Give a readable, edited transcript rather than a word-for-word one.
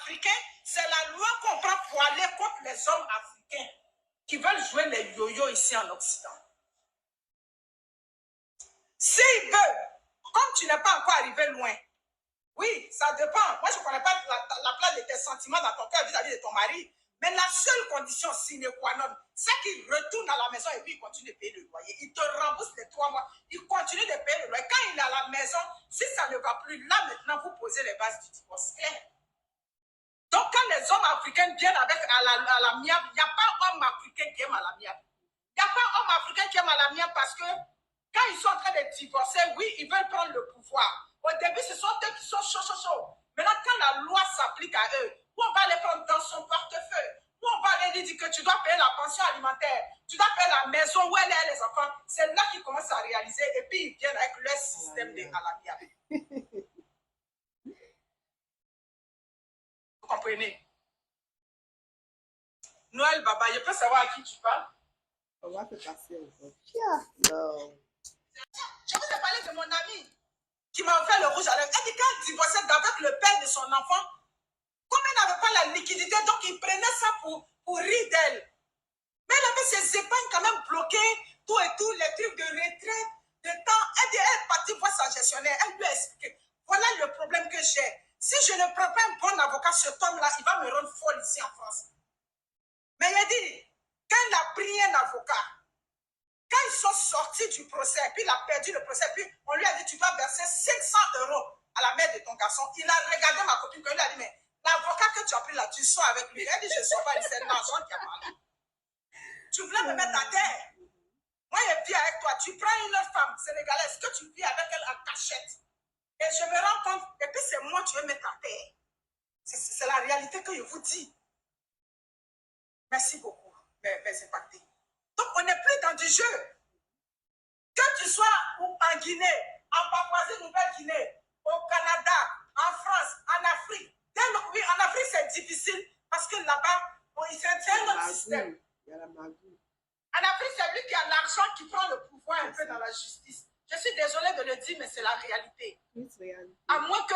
africains, c'est la loi qu'on prend pour aller contre les hommes africains qui veulent jouer les yo-yo ici en Occident. S'ils veulent, comme tu n'es pas encore arrivé loin, oui, ça dépend. Moi, je ne connais pas la place de tes sentiments dans ton cœur vis-à-vis de ton mari. Mais la seule condition sine qua non, c'est qu'il retourne à la maison et puis il continue de payer le loyer. Il te rembourse les 3 mois. Il continue de payer le loyer. Quand il est à la maison, si ça ne va plus, là maintenant, vous posez les bases du divorce. Donc, quand les hommes africains viennent avec à l'amiable, il n'y a pas homme africain qui aime à l'amiable. Il n'y a pas homme africain qui aime à l'amiable parce que quand ils sont en train de divorcer, oui, ils veulent prendre le pouvoir. Au début, ce sont eux qui sont chauds. Maintenant, quand la loi s'applique à eux, on va les prendre dans son portefeuille. On va aller lui dire que tu dois payer la pension alimentaire, tu dois payer la maison où elle est les enfants. C'est là qu'ils commencent à réaliser et puis ils viennent avec leur système de l'amiable. Vous comprenez? Noël Baba, je peux savoir à qui tu parles? On va te passer encore. Non. Je vous ai parlé de mon ami qui m'a offert le rouge à lèvres. Elle dit qu'elle divorçait avec le père de son enfant. Comme elle n'avait pas la liquidité, donc il prenait ça pour rire d'elle. Mais elle avait ses épargnes quand même bloquées, tout et tout, les trucs de retraite, de temps. Elle dit, elle est partie voir sa gestionnaire. Elle lui a expliqué, voilà le problème que j'ai. Si je ne prends pas un bon avocat, cet homme-là, il va me rendre folle ici en France. Mais il a dit, quand il a pris un avocat, quand ils sont sortis du procès, puis il a perdu le procès, puis on lui a dit, tu dois verser 500 € à la mère de ton garçon. Il a regardé ma copine, il lui a dit, mais l'avocat que tu as pris là, tu sors avec lui. Elle dit, je ne sors pas, c'est l'argent qui a parlé. Tu voulais me mettre à terre. Moi, je vis avec toi. Tu prends une autre femme sénégalaise que tu vis avec elle en cachette. Et je me rends compte, et puis c'est moi que tu veux mettre à terre. C'est la réalité que je vous dis. Merci beaucoup, mes impactés. Donc, on n'est plus dans du jeu. Que tu sois en Guinée, en Papouasie-Nouvelle-Guinée, au Canada, en France, en Afrique. Oui, en Afrique, c'est difficile parce que là-bas, c'est un autre système. Il y a la magie. En Afrique, c'est lui qui a l'argent qui prend le pouvoir un peu dans la justice. Je suis désolée de le dire, mais c'est la réalité. Réalité. À moins que